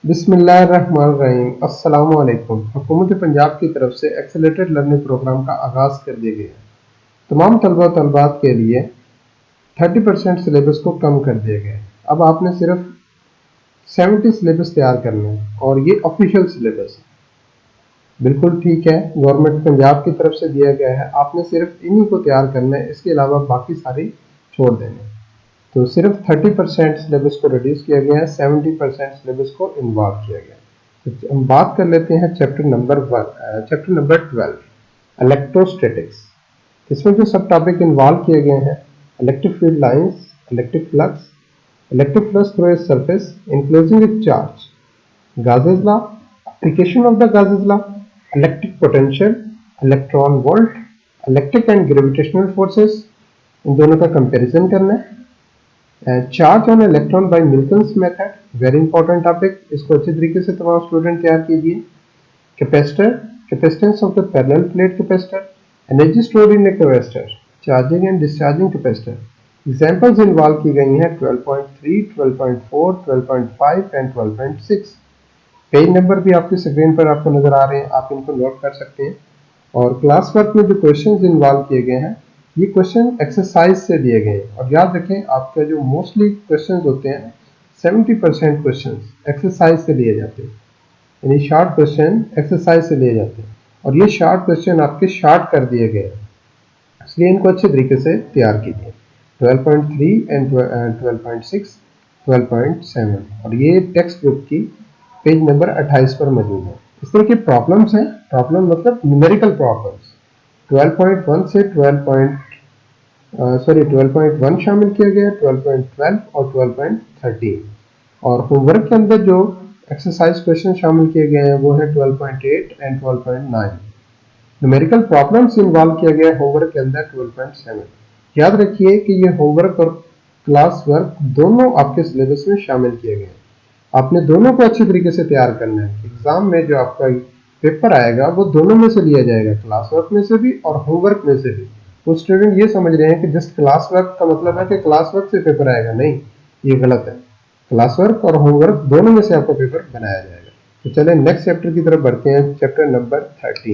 बिस्मिल्लाहिर्रहमानिर्रहीम। अस्सलामु अलैकुम। हुकूमत पंजाब की तरफ से एक्सेलरेटेड लर्निंग प्रोग्राम का आगाज़ कर दिया गया है। तमाम तलबा व तलबात के लिए 30% सिलेबस को कम कर दिया गया है। अब आपने सिर्फ 70 सिलेबस तैयार करना है और ये ऑफिशियल सिलेबस है। बिल्कुल ठीक है, गवर्नमेंट पंजाब की तरफ से दिया गया है, आपने सिर्फ इन्हीं को तैयार करना है, इसके अलावा बाकी सारी छोड़ देने। तो सिर्फ 30% सिलेबस को रिड्यूस किया गया है, 70% सिलेबस को इन्वॉल्व किया गया है। तो हम बात कर लेते हैं चैप्टर नंबर 12 इलेक्ट्रोस्टैटिक्स। इसमें जो सब टॉपिक इन्वॉल्व किए गए हैं, electric field lines, electric flux through a surface enclosing A charge, Gauss's law, application of the Gauss's law, electric potential, electron volt, electric and gravitational forces, इन दोनों का comparison करना है। Charge on electron by Millikan's method, very important topic, इसको अच्छे तरीके से तमाम स्टूडेंट तैयार कीजिए। Capacitor, capacitance of the parallel plate capacitor, energy stored in a capacitor, charging and discharging capacitor. Examples involve की गई हैं 12.3, 12.4, 12.5 एंड 12.6। पेज नंबर भी आपकी स्क्रीन पर आपको नजर आ रहे हैं, आप इनको नोट कर सकते हैं। और क्लास वर्क में जो क्वेश्चंस इन्वॉल्व किए गए हैं, ये क्वेश्चन एक्सरसाइज से दिए गए हैं। और याद रखें, आपके जो मोस्टली क्वेश्चंस होते हैं 70% क्वेश्चंस एक्सरसाइज से लिए जाते हैं, यानी शॉर्ट क्वेश्चन एक्सरसाइज से लिए जाते हैं। और ये शॉर्ट क्वेश्चन आपके शॉर्ट कर दिए गए हैं, इसलिए इनको अच्छे तरीके से तैयार कीजिए। 12.3 एंड 12.6, 12.7 और ये टेक्स्ट बुक की पेज नंबर 28 पर मौजूद है। इस तरह की प्रॉब्लम्स हैं, प्रॉब्लम मतलब न्यूमेरिकल प्रॉब्लम्स। 12.1 से 12.1 शामिल किया गया, 12.12 और 12.13। और होमवर्क के अंदर जो एक्सरसाइज क्वेश्चन शामिल किए गए हैं वो है 12.8 एंड 12.9। न्यूमेरिकल प्रॉब्लम्स इन्वॉल्व किया गया होमवर्क के अंदर 12.7। याद रखिए कि ये होमवर्क और क्लास वर्क दोनों आपके सिलेबस में शामिल किए गए हैं। आपने दोनों को अच्छी तरीके से तैयार करना है। एग्जाम में जो आपका पेपर आएगा वो दोनों में से लिया जाएगा, क्लास वर्क में से भी और होमवर्क में से भी। तो स्टूडेंट ये समझ रहे हैं कि जस्ट क्लास वर्क का मतलब है कि क्लास वर्क से पेपर आएगा, नहीं, ये गलत है। क्लास वर्क और होमवर्क दोनों में से आपका पेपर बनाया जाएगा। तो चले नेक्स्ट चैप्टर की तरफ बढ़ते हैं, chapter number 13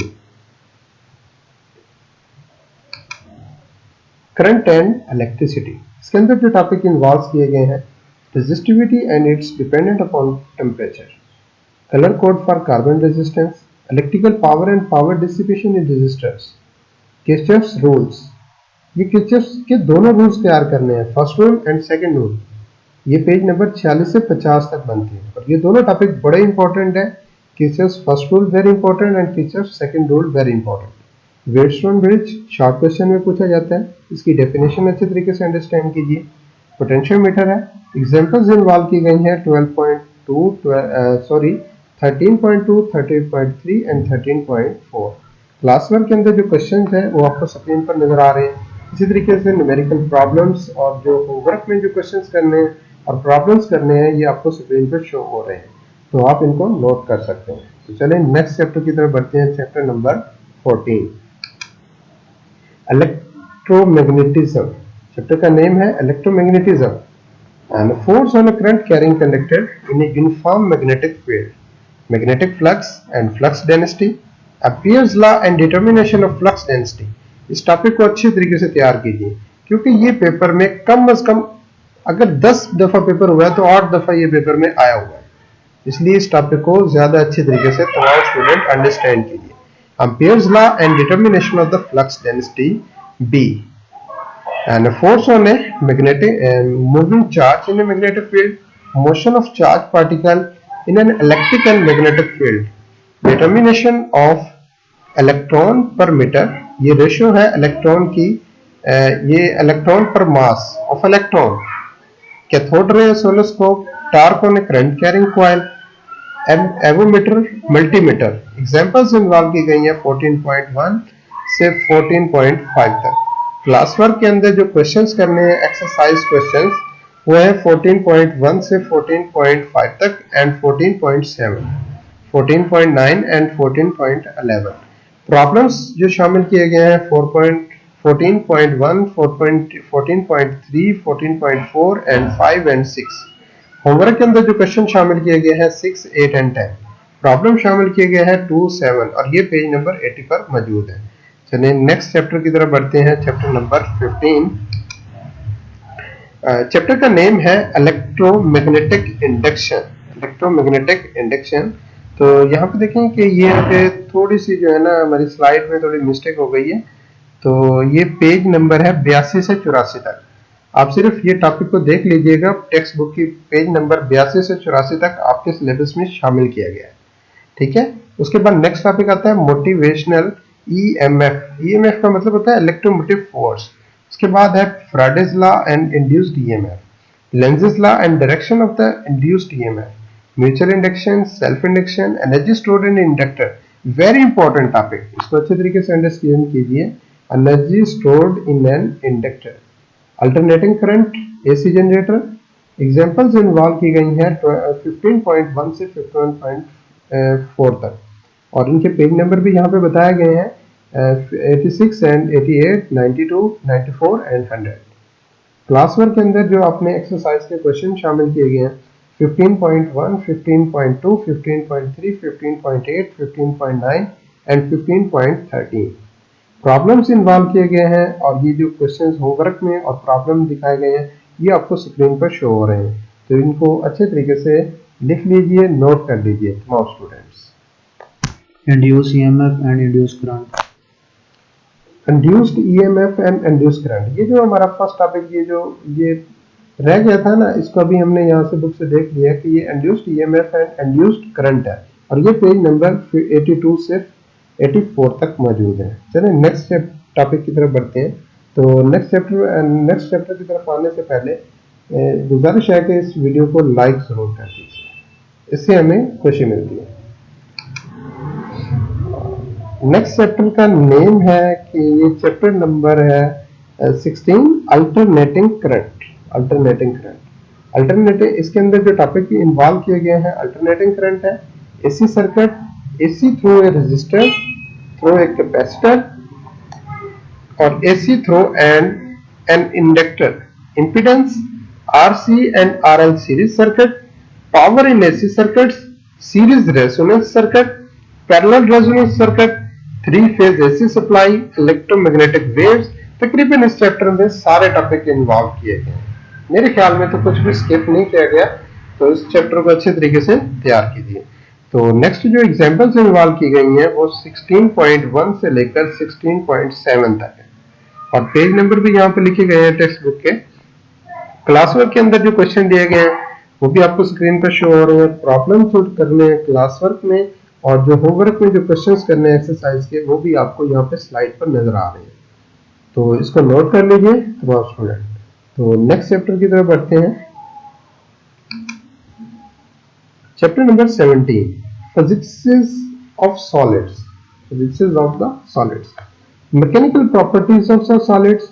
current and electricity. इसके अंदर जो टॉपिक इन्वॉल्व किए गए हैं, resistivity and its dependent upon temperature, colour code for carbon resistance, electrical power and power dissipation in resistors, Kirchhoff's rules. ये किरचॉफ्स के दोनों रूल्स तैयार करने हैं, first rule and second rule. ये पेज नंबर 46 से 50 तक बनते हैं और ये दोनों टॉपिक बड़े इंपॉर्टेंट है। Kirchhoff's first rule very important and Kirchhoff's second rule very important. Wheatstone bridge short question में पूछा जाता है, इसकी डेफिनेशन अच्छे तरीके से अंडरस्टैंड कीजिए। पोटेंशियोमीटर है, एग्जांपल्स इन्वॉल्व की गई हैं 13.2, 13.3 एंड 13.4। क्लास वर्क के अंदर जो क्वेश्चन है वो आपको स्क्रीन पर नजर आ रहे हैं। इसी तरीके से न्यूमेरिकल प्रॉब्लम्स और जो होमवर्क में जो क्वेश्चन करने हैं और प्रॉब्लम्स करने हैं, ये आपको स्क्रीन पर शो हो रहे हैं, तो आप इनको नोट कर सकते हैं। तो चलें नेक्स्ट चैप्टर की तरफ बढ़ते हैं, चैप्टर नंबर 14 इलेक्ट्रोमैग्नेटिज्म। चैप्टर का नेम है electromagnetism and force on a current carrying conductor in a uniform magnetic field, magnetic flux and flux density, Ampere's law and determination of flux density। इस topic को अच्छी तरीके से तैयार कीजिए, क्योंकि ये पेपर में कम से कम अगर 10 दफा पेपर हुआ है तो 8 दफा ये पेपर में आया हुआ है। इसलिए इस टॉपिक को ज्यादा अच्छी तरीके से तमाम स्टूडेंट अंडरस्टैंड कीजिए। Ampere's law and determination of the flux density, B, and a force on a magnetic moving charge in a magnetic field, motion of charge particle in an electric and magnetic field, determination of electron per metre. ये ratio है electron की, ये electron per mass of electron, cathode ray oscilloscope, torque on a current carrying coil, avometer, multimeter. Examples involve की गई हैं 14.1 से 14.5 तक। Class work के अंदर जो क्वेश्चंस करने हैं, एक्सरसाइज क्वेश्चंस, वो है 14.1 से 14.5 तक एंड 14.7, 14.9 एंड 14.11। प्रॉब्लम्स जो शामिल किए गए हैं 14.1, 14.3, 14.4 एंड 5 एंड 6। होमवर्क के अंदर जो क्वेश्चन शामिल किए गए हैं 6, 8 एंड 10, प्रॉब्लम शामिल किए गए हैं 2, 7 और ये पेज नंबर 80 पर मौजूद है। चलिए नेक्स्ट चैप्टर की तरफ बढ़ते हैं, चैप्टर नंबर 15। चैप्टर का नेम है इलेक्ट्रोमैग्नेटिक इंडक्शन। Electromagnetic induction. तो यहाँ पे देखें कि ये थोड़ी सी जो है ना हमारी स्लाइड में थोड़ी मिस्टेक हो गई है। तो ये पेज नंबर है 82 से 84 तक। आप सिर्फ ये टॉपिक को देख लीजिएगा, टेक्स्ट बुक की पेज नंबर 82 से 84 तक आपके सिलेबस में शामिल किया गया है। ठीक है। उसके बाद नेक्स्ट टॉपिक आता है मोटिवेशनल ईएमएफ। ईएमएफ का मतलब होता है इलेक्ट्रोमोटिव फोर्स। उसके बाद है Faraday's law and induced EMF, Lenz's law and direction of the induced EMF, mutual induction, self induction, energy stored in inductor. Very important topic, इसको अच्छे तरीके से अंडरस्टैंड कीजिए। Energy stored in an inductor, alternating current, AC generator. Examples involve की गई हैं 15.1 से 51.4 तक और इनके पेज नंबर भी यहाँ पे बताए गए हैं 86 एंड 88, 92, 94 एंड 100। क्लास वर्क के अंदर जो आपने एक्सरसाइज के क्वेश्चन शामिल किए गए हैं 15.1, 15.2, 15.3, 15.8, 15.9 एंड 15.13 प्रॉब्लम्स इन्वॉल्व किए गए हैं और ये जो क्वेश्चंस होमवर्क में और प्रॉब्लम दिखाए गए हैं ये आपको स्क्रीन पर शो हो रहे हैं। तो इनको अच्छे तरीके से लिख लीजिए, नोट कर लीजिए तमाम students. Induced EMF and induced current. Induced EMF and induced current, ये जो हमारा फर्स्ट टॉपिक ये रह गया था ना, इसको अभी हमने यहाँ से बुक से देख लिया कि ये induced EMF and induced current है और ये पेज नंबर 82 से 84 तक मौजूद है। चलिए नेक्स्ट टॉपिक की तरफ बढ़ते हैं। तो नेक्स्ट चैप्टर की तरफ आने से पहले गुजारिश है कि इस वीडियो को लाइक जरूर कर दीजिए, इससे हमें खुशी मिलती है। नेक्स्ट चैप्टर का नेम है कि ये चैप्टर नंबर है 16, alternating current. Alternating current, alternating, इसके अंदर जो टॉपिक इन्वॉल्व किए गए हैं अल्टरनेटिंग करंट है AC circuit, AC through a resistor, through a capacitor और AC through an inductor, impedance, RC and RL series circuit, power in AC circuits, series resonance circuit, parallel resonance circuit, 3 phase AC supply, electromagnetic waves. तकरीबन इस chapter में सारे topic involve किए गए हैं। मेरे ख्याल में तो कुछ भी स्किप नहीं किया गया, तो इस चैप्टर को अच्छे तरीके से तैयार कीजिए। तो नेक्स्ट जो एग्जांपल्स इन्वॉल्व की गई हैं वो 16.1 से लेकर 16.7 तक है और पेज नंबर भी यहाँ पे लिखे गए हैं टेक्स्ट बुक के। क्लास वर्क के अंदर जो क्वेश्चन दिए गए हैं वो भी आपको स्क्रीन पर शो हो रहे हैं। प्रॉब्लम सॉल्व करने हैं क्लास वर्क में और जो होमवर्क में जो क्वेश्चंस करने हैं एक्सरसाइज के वो भी आपको यहाँ पे स्लाइड पर नजर आ रहे हैं। तो इसको नोट कर लीजिए तमाम स्टूडेंट। तो नेक्स्ट चैप्टर की तरफ बढ़ते हैं। Chapter number 17, physics of solids. Physics of the solids, mechanical properties of solids,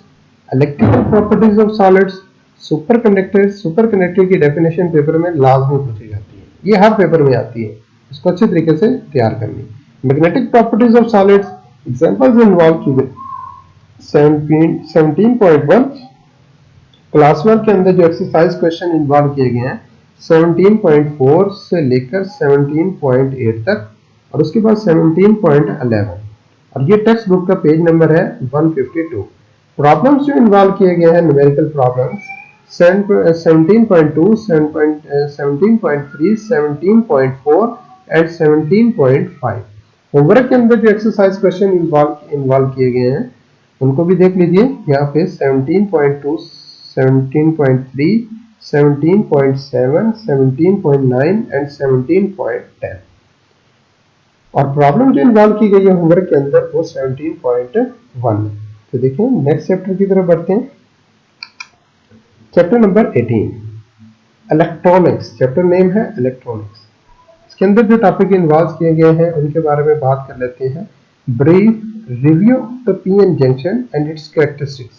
electrical properties of solids, super conductor. Super conductor की डेफिनेशन पेपर में लाजमी पूछी जाती है, ये हर पेपर में आती है, इसको अच्छे तरीके से तैयार करनी। Magnetic properties of solids, examples involve की गई 17.1। क्लास वर्क के अंदर जो एक्सरसाइज क्वेश्चन इन्वॉल्व किए गए हैं 17.4 से लेकर 17.8 तक और उसके बाद 17.11 और ये टेक्स्ट बुक का पेज नंबर है 152। प्रॉब्लम्स जो इन्वॉल्व किए गए हैं न्यूमेरिकल प्रॉब्लम्स 17.2, 17.3, 17.4 एंड 17.5। होमवर्क के अंदर जो एक्सरसाइज क्वेश्चन इन्वॉल्व किए गए हैं उनको भी देख लीजिए। यहाँ पे 17.2, 17.3, 17.7, 17.9 एंड 17.10 और प्रॉब्लम जो इन्वॉल्व की गई है होमवर्क के अंदर वो 17.1। तो देखिए नेक्स्ट चैप्टर की तरफ बढ़ते हैं। Chapter number 18, electronics. Chapter name है इलेक्ट्रॉनिक्स। इसके अंदर जो टॉपिक इन्वॉल्व किए गए हैं उनके बारे में बात कर लेते हैं। Brief review of the PN junction and its characteristics,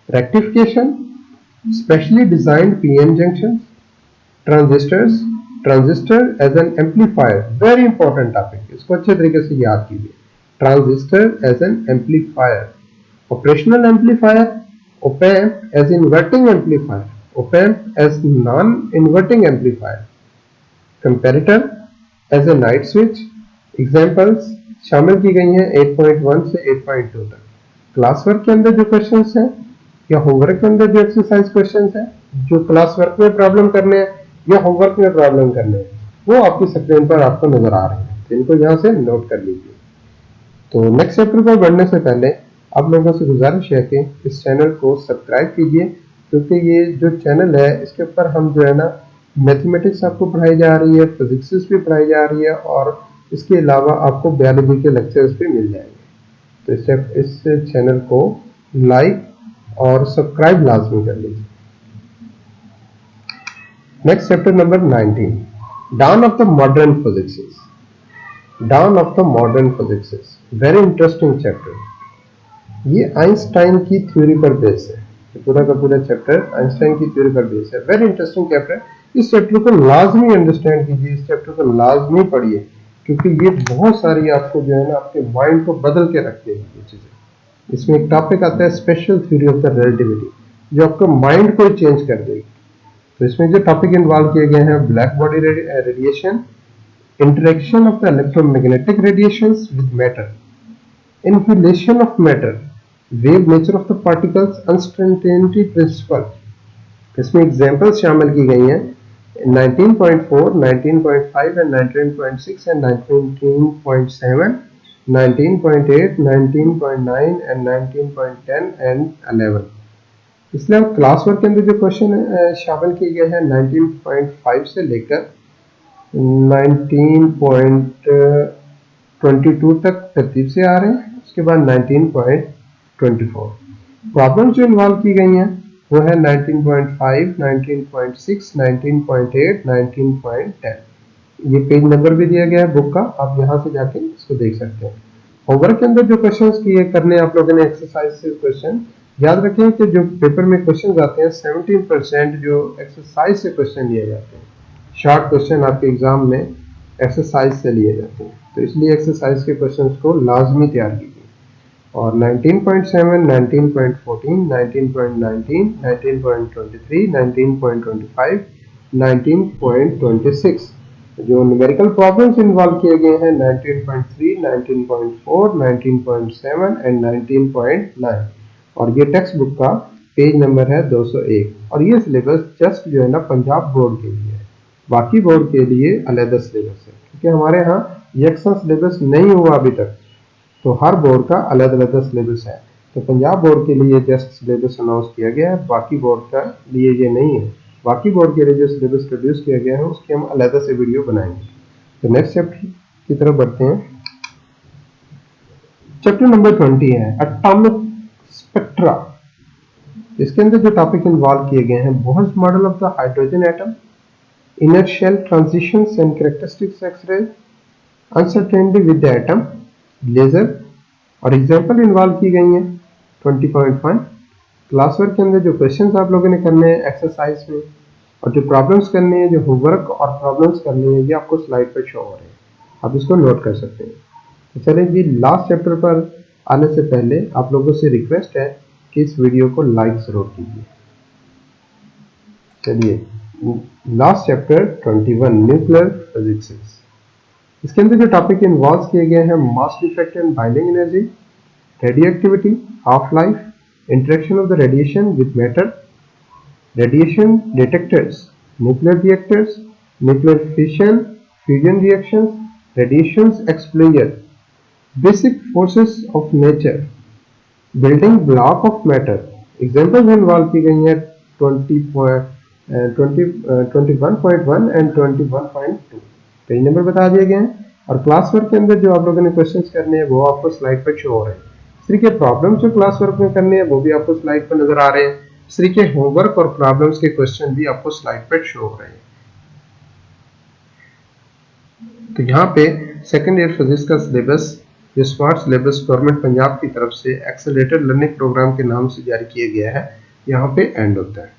rectification, specially designed PN junction, transistors, transistor as an amplifier. Very important topic, इसको अच्छे तरीके से याद कीजिए। Transistor as an amplifier, operational amplifier, op amp as inverting amplifier, op-amp as non-inverting amplifier, comparator as a night switch। Examples शामिल की गई हैं 8.1 से 8.2 तक। क्लास वर्क के अंदर जो क्वेश्चंस हैं या होमवर्क के अंदर जो एक्सरसाइज क्वेश्चंस हैं, जो क्लास वर्क में प्रॉब्लम करने हैं या होमवर्क में प्रॉब्लम करने हैं, वो आपकी स्क्रीन पर आपको नजर आ रहे हैं, तो इनको यहाँ से नोट कर लीजिए। तो नेक्स्ट चैप्टर पर बढ़ने से पहले आप लोगों से गुजारिश है कि इस चैनल को सब्सक्राइब कीजिए, क्योंकि ये जो चैनल है इसके ऊपर हम जो है ना मैथमेटिक्स आपको पढ़ाई जा रही है, फिजिक्स भी पढ़ाई जा रही है, और इसके अलावा आपको बायोलॉजी के लेक्चर्स भी मिल जाएंगे। तो इस चैनल को लाइक और सब्सक्राइब लाजमी कर लीजिए। Next chapter number 19, down of the modern physics. Down of the modern physics, very interesting chapter. ये आइंस्टाइन की थ्योरी पर बेस है, पूरा का पूरा चैप्टर आइंस्टाइन की थ्योरी पर बेस है। Very interesting chapter. इस चैप्टर को लाजमी अंडरस्टैंड कीजिए, इस चैप्टर को लाजमी पढ़िए, क्योंकि ये बहुत सारी आपको जो है ना आपके माइंड को बदल के रखते हैं ये चीजें। इसमें एक टॉपिक आता है special theory of the relativity, जो आपका माइंड को चेंज कर देगी। तो इसमें जो टॉपिक इन्वॉल्व किए गए हैं, black body radiation, interaction of the electromagnetic radiations with matter, annihilation of matter, wave nature of the particles, uncertainty principle। इसमें एग्जाम्पल्स शामिल की गई हैं 19.4, 19.5 and 19.6 and 19.7, 19.8, 19.9 and 19.10 and 11। इसलिए अब क्लास वर्क के अंदर जो क्वेश्चन शामिल किए गए हैं 19.5 से लेकर 19.22 तक तरतीब से आ रहे हैं। उसके बाद 19.24 प्रॉब्लम जो इन्वॉल्व की गई हैं वो है 19.5, 19.6, 19.8, 19.10। ये पेज नंबर भी दिया गया है बुक का, आप यहाँ से जाके इसको देख सकते हैं। होमवर्क के अंदर जो क्वेश्चंस किए करने आप लोगों ने एक्सरसाइज से क्वेश्चन याद रखें कि जो पेपर में क्वेश्चन आते हैं 17% जो एक्सरसाइज से क्वेश्चन लिए जाते हैं। शॉर्ट क्वेश्चन आपके एग्जाम में एक्सरसाइज से लिए जाते हैं, तो इसलिए एक्सरसाइज के क्वेश्चंस को लाजमी तैयार कीजिए। और 19.7, 19.14, 19.19, 19.23, 19.25, 19.26 जो न्यूमेरिकल प्रॉब्लम्स इन्वॉल्व किए गए हैं 19.3, 19.4, 19.7 एंड 19.9। और ये टेक्स्ट बुक का पेज नंबर है 201। और ये सिलेबस जस्ट जो है ना पंजाब बोर्ड के लिए है, बाकी बोर्ड के लिए अलग सिलेबस है, क्योंकि हमारे यहाँ यकसा सिलेबस नहीं हुआ अभी तक, तो हर बोर्ड का अलग अलग सिलेबस है। तो पंजाब बोर्ड के लिए जस्ट सिलेबस अनाउंस किया गया है, बाकी बोर्ड का लिए ये नहीं है। बाकी बोर्ड के लिए जो सिलेबस प्रोड्यूस किया गया है उसकी हम अलग से वीडियो बनाएंगे। तो नेक्स्ट चैप्टर की तरफ बढ़ते हैं। चैप्टर नंबर 20 है एटॉमिक स्पेक्ट्रा। इसके अंदर जो टॉपिक इन्वॉल्व किए गए हैं, Bohr's model of the hydrogen atom, inner shell transitions and characteristics X-ray, uncertainty with the atom, laser. और एग्जाम्पल इन्वॉल्व की गई हैं 20.1। क्लास वर्क के अंदर जो क्वेश्चंस आप लोगों ने करने हैं एक्सरसाइज में, और जो प्रॉब्लम्स करने हैं, जो होमवर्क और प्रॉब्लम्स करने हैं, ये आपको स्लाइड पर शो हो रहे हैं, आप इसको नोट कर सकते हैं। तो चलिए जी, लास्ट चैप्टर पर आने से पहले आप लोगों से रिक्वेस्ट है कि इस वीडियो को लाइक जरूर कीजिए। चलिए, लास्ट चैप्टर 21 न्यूक्लियर फिजिक्स। इसके अंदर जो टॉपिक इन्वॉल्व किए गए हैं, mass defect and binding energy, radio activity, half life, interaction of the radiation with matter, radiation detectors, nuclear reactors, nuclear fission fusion reactions, radiation एक्सप्लोजर, basic forces of nature, building block of matter. Examples involve की गई हैं 21.1 and 21.2। Page number बता दिए गए हैं। और class work के अंदर जो आप लोगों ने क्वेश्चंस करने हैं वो आपको स्लाइड पर शो हो रहे हैं। इस तरीके प्रॉब्लम्स जो क्लास वर्क में करने हैं वो भी आपको स्लाइड पर नजर आ रहे हैं। इस तरीके होमवर्क और प्रॉब्लम्स के क्वेश्चन भी आपको स्लाइड पर शो हो रहे हैं। तो यहाँ पे सेकेंड ईयर फिजिक्स का सिलेबस, जो स्मार्ट सिलेबस गवर्नमेंट पंजाब की तरफ से एक्सेलरेटेड लर्निंग प्रोग्राम के नाम से जारी किया गया है, यहाँ पे एंड होता है।